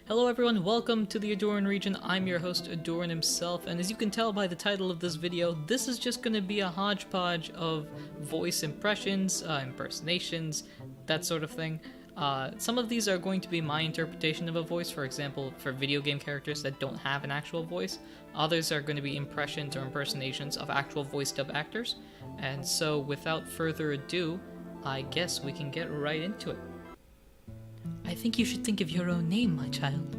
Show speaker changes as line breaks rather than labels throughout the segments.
Hello everyone, welcome to the Ahdurin region. I'm your host, Ahdurin himself, and as you can tell by the title of this video, this is just going to be a hodgepodge of voice impressions, impersonations, that sort of thing. Some of these are going to be my interpretation of a voice, for example, for video game characters that don't have an actual voice. Others are going to be impressions or impersonations of actual voice dub actors. And so, without further ado, I guess we can get right into it. I think you should think of your own name, my child.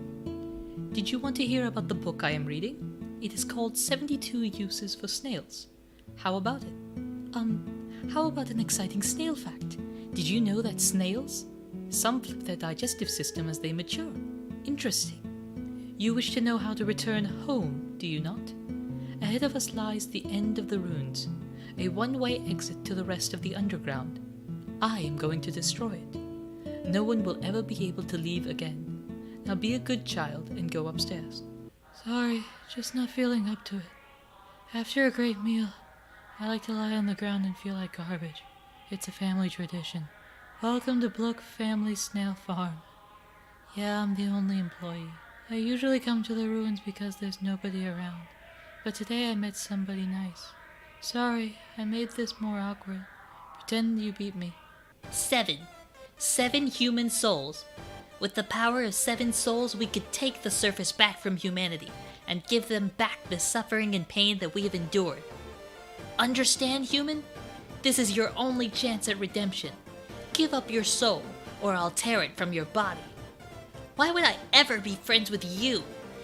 Did you want to hear about the book I am reading? It is called 72 Uses for Snails. How about it? How about an exciting snail fact? Did you know that snails? Some flip their digestive system as they mature. Interesting. You wish to know how to return home, do you not? Ahead of us lies the end of the ruins, a one-way exit to the rest of the underground. I am going to destroy it. No one will ever be able to leave again. Now be a good child and go upstairs. Sorry, just not feeling up to it. After a great meal, I like to lie on the ground and feel like garbage. It's a family tradition. Welcome to Blook Family Snail Farm. Yeah, I'm the only employee. I usually come to the ruins because there's nobody around. But today I met somebody nice. Sorry, I made this more awkward. Pretend you beat me.
7 human souls. With the power of 7 souls, we could take the surface back from humanity and give them back the suffering and pain that we have endured. Understand, human? This is your only chance at redemption. Give up your soul, or I'll tear it from your body. Why would I ever be friends with you?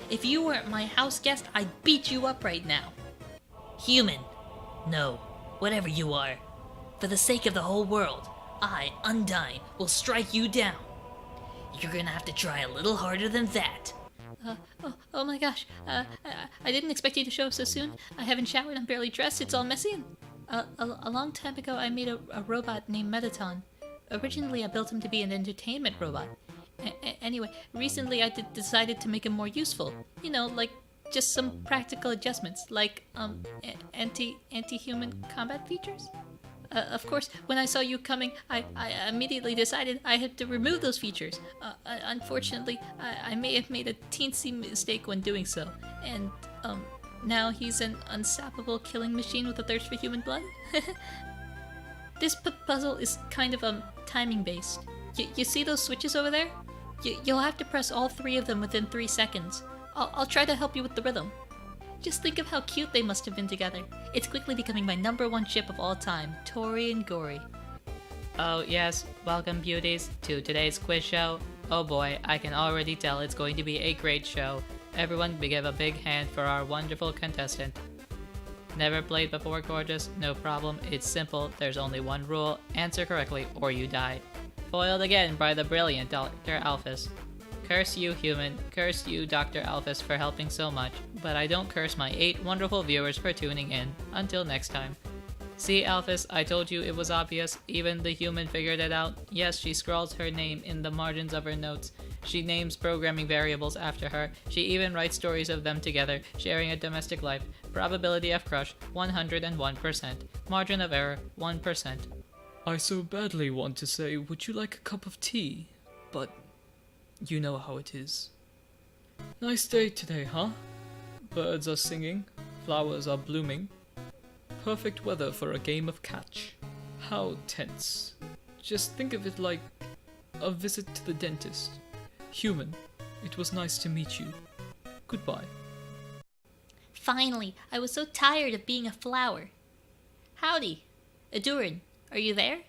If you weren't my house guest, I'd beat you up right now. Human. No, whatever you are. For the sake of the whole world, I, Undyne, will strike you down. You're gonna have to try a little harder than that.
Oh my gosh. I didn't expect you to show up so soon. I haven't showered, I'm barely dressed, it's all messy. A long time ago, I made a robot named Metaton. Originally, I built him to be an entertainment robot. Anyway, recently I decided to make him more useful. You know, like just some practical adjustments, like anti-human combat features. Of course, when I saw you coming, I immediately decided I had to remove those features. Unfortunately, I may have made a teensy mistake when doing so, and now he's an unstoppable killing machine with a thirst for human blood. This puzzle is kind of timing based. You see those switches over there? You'll have to press all 3 of them within 3 seconds. I'll try to help you with the rhythm. Just think of how cute they must have been together. It's quickly becoming my #1 ship of all time, Tori and Gory.
Oh yes, welcome beauties to today's quiz show. Oh boy, I can already tell it's going to be a great show. Everyone give a big hand for our wonderful contestant. Never played before, gorgeous? No problem, it's simple, there's only one rule, answer correctly or you die. Foiled again by the brilliant Dr. Alphys. Curse you, human. Curse you, Dr. Alphys, for helping so much. But I don't curse my 8 wonderful viewers for tuning in. Until next time. See, Alphys, I told you it was obvious. Even the human figured it out. Yes, she scrawls her name in the margins of her notes. She names programming variables after her. She even writes stories of them together, sharing a domestic life. Probability of crush, 101%. Margin of error, 1%. I so badly want to say, would you like a cup of tea? But you know how it is. Nice day today, huh? Birds are singing, flowers are blooming. Perfect weather for a game of catch. How tense. Just think of it like a visit to the dentist. Human, it was nice to meet you. Goodbye.
Finally, I was so tired of being a flower. Howdy. Ahdurin, are you there?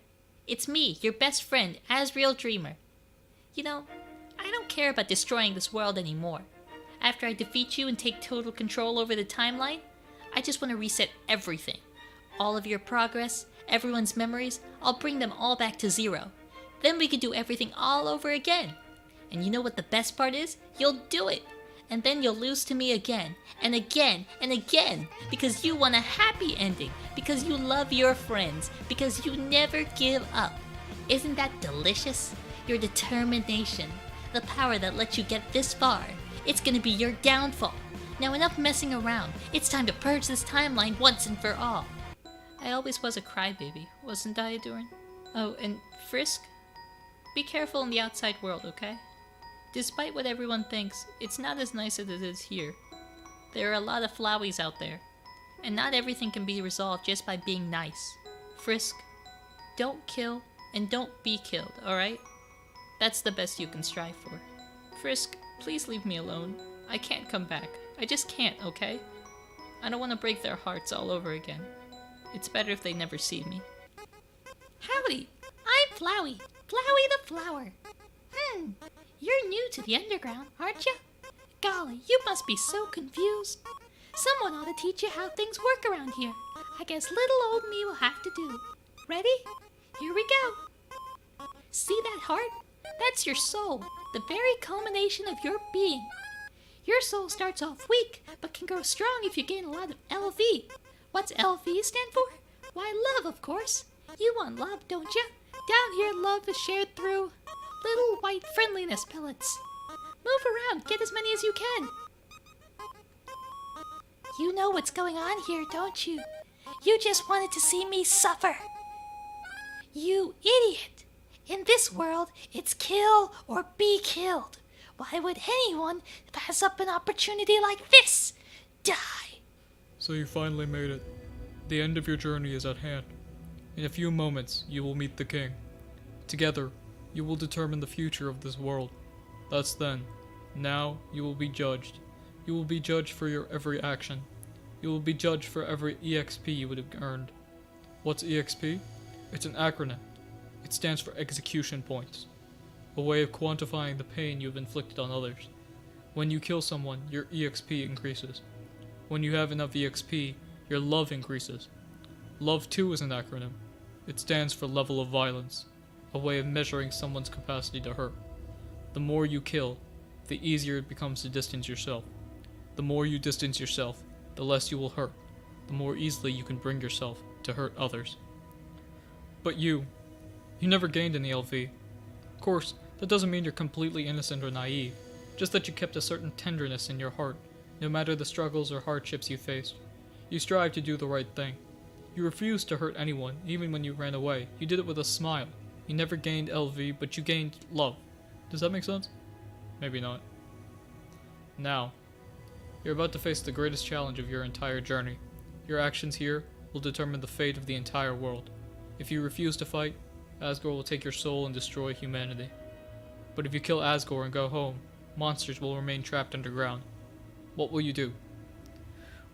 It's me, your best friend, Asriel Dreamer. You know, I don't care about destroying this world anymore. After I defeat you and take total control over the timeline, I just want to reset everything. All of your progress, everyone's memories, I'll bring them all back to 0. Then we can do everything all over again. And you know what the best part is? You'll do it. And then you'll lose to me again, and again, and again, because you want a happy ending, because you love your friends, because you never give up. Isn't that delicious? Your determination. The power that lets you get this far. It's gonna be your downfall. Now enough messing around. It's time to purge this timeline once and for all.
I always was a crybaby, wasn't I, Ahdurin? Oh, and Frisk? Be careful in the outside world, okay? Despite what everyone thinks, it's not as nice as it is here. There are a lot of Flowies out there, and not everything can be resolved just by being nice. Frisk, don't kill and don't be killed, alright? That's the best you can strive for. Frisk, please leave me alone. I can't come back. I just can't, okay? I don't want to break their hearts all over again. It's better if they never see me.
Howdy, I'm Flowey. Flowey the Flower. You're new to the underground, aren't you? Golly, you must be so confused. Someone ought to teach you how things work around here. I guess little old me will have to do. Ready? Here we go. See that heart? That's your soul, the very culmination of your being. Your soul starts off weak, but can grow strong if you gain a lot of LV. What's LV stand for? Why, love, of course. You want love, don't you? Down here, love is shared through little white friendliness pellets. Move around, get as many as you can. You know what's going on here, don't you? You just wanted to see me suffer. You idiot! In this world, it's kill or be killed. Why would anyone pass up an opportunity like this? Die!
So you finally made it. The end of your journey is at hand. In a few moments, you will meet the king. Together, you will determine the future of this world. That's then. Now, you will be judged. You will be judged for your every action. You will be judged for every EXP you would have earned. What's EXP? It's an acronym. It stands for execution points. A way of quantifying the pain you have inflicted on others. When you kill someone, your EXP increases. When you have enough EXP, your love increases. Love too is an acronym. It stands for level of violence, a way of measuring someone's capacity to hurt. The more you kill, the easier it becomes to distance yourself. The more you distance yourself, the less you will hurt, the more easily you can bring yourself to hurt others. But you never gained any LV. Of course, that doesn't mean you're completely innocent or naive, just that you kept a certain tenderness in your heart, no matter the struggles or hardships you faced. You strived to do the right thing. You refused to hurt anyone, even when you ran away. You did it with a smile. You never gained LV, but you gained love. Does that make sense? Maybe not. Now, you're about to face the greatest challenge of your entire journey. Your actions here will determine the fate of the entire world. If you refuse to fight, Asgore will take your soul and destroy humanity. But if you kill Asgore and go home, monsters will remain trapped underground. What will you do?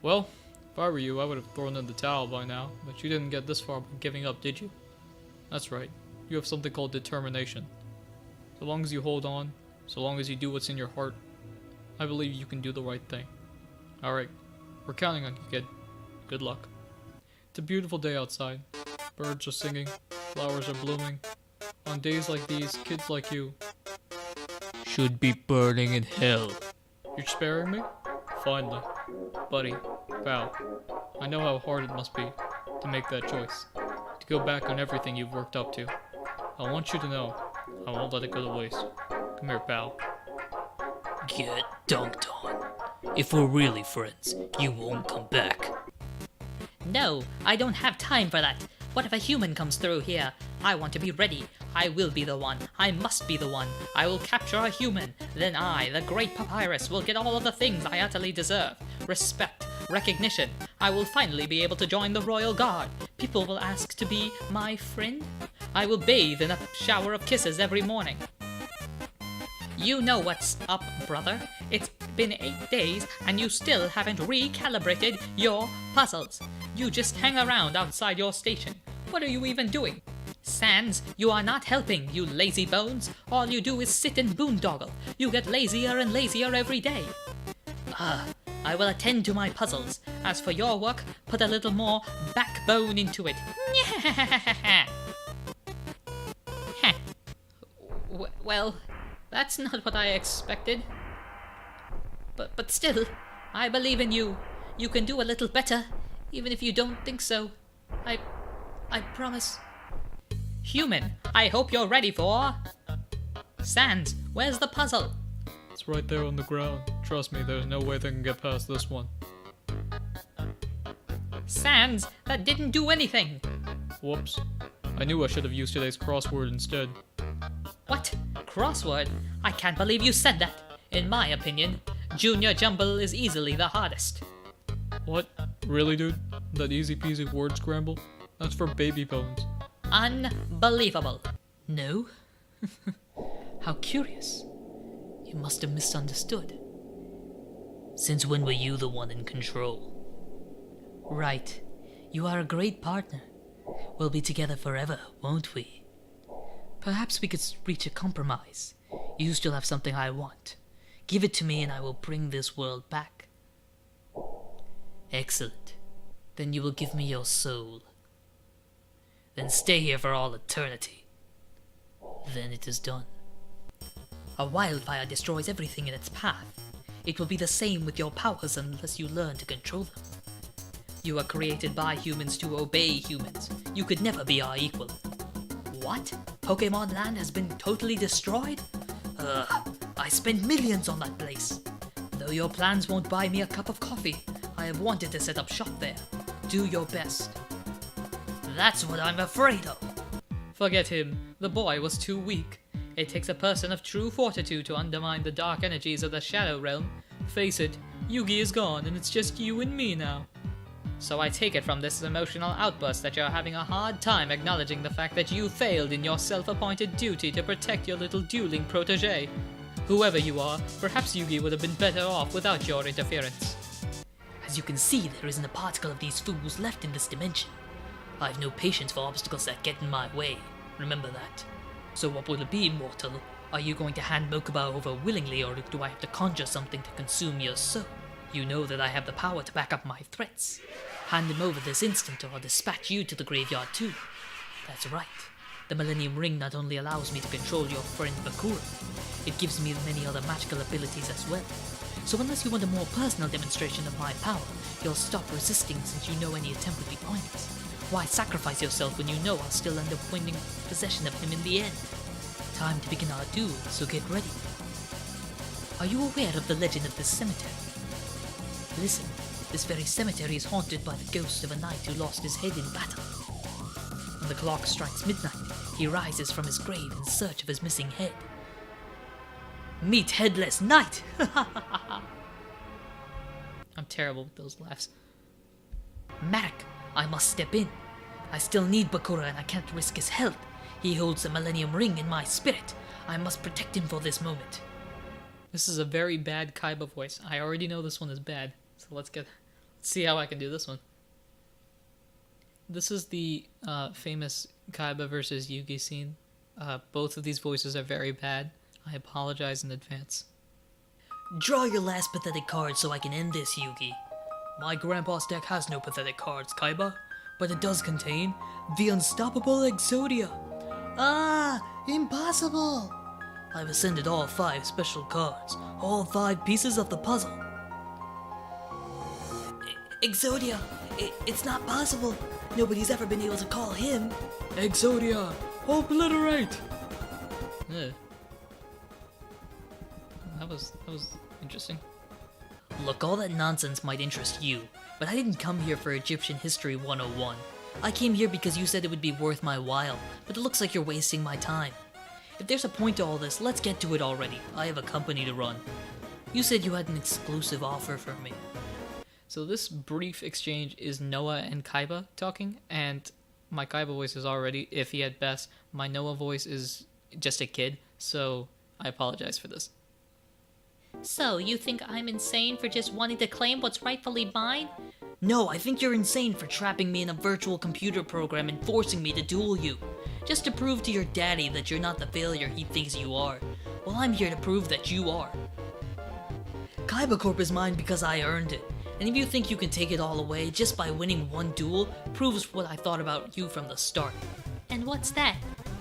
Well, if I were you, I would have thrown in the towel by now, but you didn't get this far by giving up, did you? That's right, you have something called determination. So long as you hold on, so long as you do what's in your heart, I believe you can do the right thing. Alright, we're counting on you, kid. Good luck. It's a beautiful day outside. Birds are singing, flowers are blooming. On days like these, kids like you should be burning in hell. You're sparing me? Finally. Buddy, pal, I know how hard it must be to make that choice. To go back on everything you've worked up to. I want you to know, I won't let it go to waste. Come here, pal.
Get dunked on. If we're really friends, you won't come back.
No, I don't have time for that. What if a human comes through here? I want to be ready. I will be the one. I must be the one. I will capture a human. Then I, the great Papyrus, will get all of the things I utterly deserve. Respect, recognition. I will finally be able to join the Royal Guard. People will ask to be my friend. I will bathe in a shower of kisses every morning. You know what's up, brother. It's been 8 days and you still haven't recalibrated your puzzles. You just hang around outside your station. What are you even doing? Sans, you are not helping, you lazy bones. All you do is sit and boondoggle. You get lazier and lazier every day. I will attend to my puzzles. As for your work, put a little more backbone into it. Well, that's not what I expected. But still, I believe in you. You can do a little better, even if you don't think so. I promise. Human, I hope you're ready for... Sans, where's the puzzle?
It's right there on the ground. Trust me, there's no way they can get past this one.
Sans, that didn't do anything.
Whoops. I knew I should have used today's crossword instead.
What? Crossword? I can't believe you said that. In my opinion, Junior Jumble is easily the hardest.
What? Really, dude? That easy peasy word scramble? That's for baby bones.
Unbelievable.
No? How curious. You must have misunderstood.
Since when were you the one in control?
Right. You are a great partner. We'll be together forever, won't we? Perhaps we could reach a compromise. You still have something I want. Give it to me and I will bring this world back.
Excellent.
Then you will give me your soul.
Then stay here for all eternity.
Then it is done.
A wildfire destroys everything in its path. It will be the same with your powers unless you learn to control them. You are created by humans to obey humans. You could never be our equal. What? Pokemon Land has been totally destroyed? I spent millions on that place. Though your plans won't buy me a cup of coffee, I have wanted to set up shop there. Do your best. That's what I'm afraid of.
Forget him. The boy was too weak. It takes a person of true fortitude to undermine the dark energies of the Shadow Realm. Face it, Yugi is gone and it's just you and me now. So I take it from this emotional outburst that you're having a hard time acknowledging the fact that you failed in your self-appointed duty to protect your little dueling protege. Whoever you are, perhaps Yugi would have been better off without your interference.
As you can see, there isn't a particle of these fools left in this dimension. I have no patience for obstacles that get in my way. Remember that. So what will it be, mortal? Are you going to hand Mokuba over willingly, or do I have to conjure something to consume your soul? You know that I have the power to back up my threats. Hand him over this instant, or I'll dispatch you to the graveyard too. That's right. The Millennium Ring not only allows me to control your friend Bakura, it gives me many other magical abilities as well. So unless you want a more personal demonstration of my power, you'll stop resisting since you know any attempt would be pointless. Why sacrifice yourself when you know I'll still end up winning possession of him in the end? Time to begin our duel, so get ready. Are you aware of the legend of this cemetery? Listen, this very cemetery is haunted by the ghost of a knight who lost his head in battle. When the clock strikes midnight, he rises from his grave in search of his missing head. Meet Headless Knight!
I'm terrible with those laughs.
Marek, I must step in. I still need Bakura and I can't risk his health. He holds the Millennium Ring in my spirit. I must protect him for this moment.
This is a very bad Kaiba voice. I already know this one is bad, so let's see how I can do this one. This is the famous Kaiba versus Yugi scene. Both of these voices are very bad. I apologize in advance.
Draw your last pathetic card so I can end this, Yugi. My grandpa's deck has no pathetic cards, Kaiba, but it does contain the unstoppable Exodia. Ah, impossible! I've ascended all 5 special cards, all 5 pieces of the puzzle. Exodia, it's not possible. Nobody's ever been able to call him.
Exodia! Obliterate!
Ugh. That was interesting.
Look, all that nonsense might interest you, but I didn't come here for Egyptian History 101. I came here because you said it would be worth my while, but it looks like you're wasting my time. If there's a point to all this, let's get to it already. I have a company to run. You said you had an exclusive offer for me.
So this brief exchange is Noah and Kaiba talking, and my Kaiba voice is already iffy at best. My Noah voice is just a kid, so I apologize for this.
So, you think I'm insane for just wanting to claim what's rightfully mine?
No, I think you're insane for trapping me in a virtual computer program and forcing me to duel you. Just to prove to your daddy that you're not the failure he thinks you are. Well, I'm here to prove that you are. Kaiba Corp is mine because I earned it. And if you think you can take it all away just by winning one duel, proves what I thought about you from the start.
And what's that?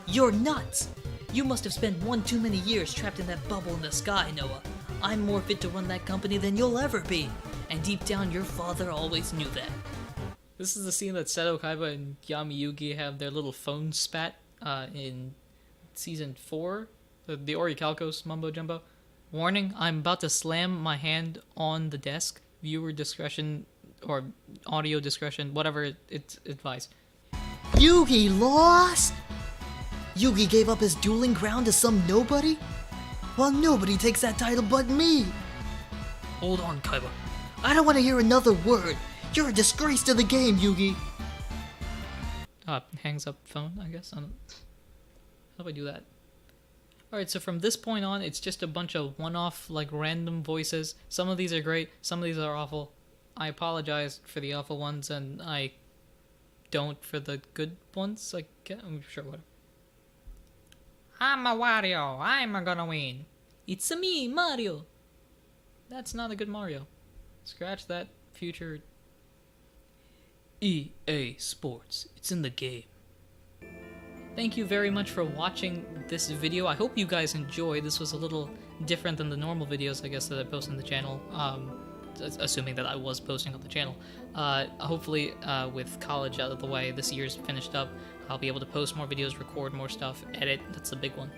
You're nuts! You must have spent one too many years trapped in that bubble in the sky, Noah. I'm more fit to run that company than you'll ever be. And deep down, your father always knew that.
This is the scene that Seto Kaiba and Yami Yugi have their little phone spat in season 4, the Orichalcos mumbo jumbo. Warning, I'm about to slam my hand on the desk. Viewer discretion or audio discretion, whatever it's advised.
Yugi lost? Yugi gave up his dueling ground to some nobody?
Well, nobody takes that title but me.
Hold on, Kaiba.
I don't want to hear another word. You're a disgrace to the game, Yugi.
Hangs up phone, I guess. I don't... How do I do that? Alright, so from this point on, it's just a bunch of one-off, like, random voices. Some of these are great, some of these are awful. I apologize for the awful ones, and I don't for the good ones. I'm sure, whatever. I'm a Wario. I'm gonna win. It's me, Mario. That's not a good Mario. Scratch that future. EA Sports. It's in the game. Thank you very much for watching this video. I hope you guys enjoyed. This was a little different than the normal videos, I guess, that I post on the channel. Assuming that I was posting on the channel. Hopefully, with college out of the way, this year's finished up, I'll be able to post more videos, record more stuff, edit, that's the big one,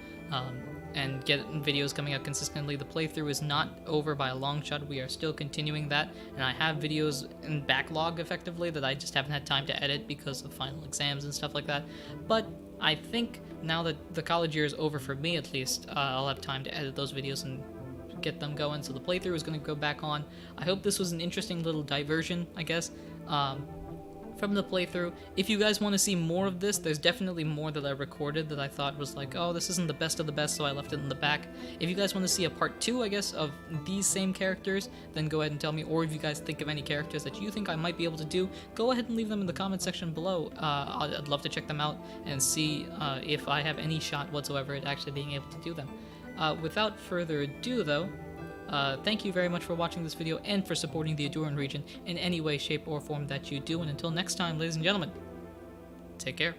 and get videos coming out consistently. The playthrough is not over by a long shot. We are still continuing that, and I have videos in backlog, effectively, that I just haven't had time to edit because of final exams and stuff like that. But I think now that the college year is over, for me at least, I'll have time to edit those videos and get them going, so the playthrough is going to go back on. I hope this was an interesting little diversion, I guess, from the playthrough. If you guys want to see more of this, there's definitely more that I recorded that I thought was like, oh, this isn't the best of the best, so I left it in the back. If you guys want to see a part 2, I guess, of these same characters, then go ahead and tell me, or if you guys think of any characters that you think I might be able to do, go ahead and leave them in the comment section below. I'd love to check them out and see if I have any shot whatsoever at actually being able to do them. Without further ado, though, thank you very much for watching this video and for supporting the Ahdurin region in any way, shape, or form that you do. And until next time, ladies and gentlemen, take care.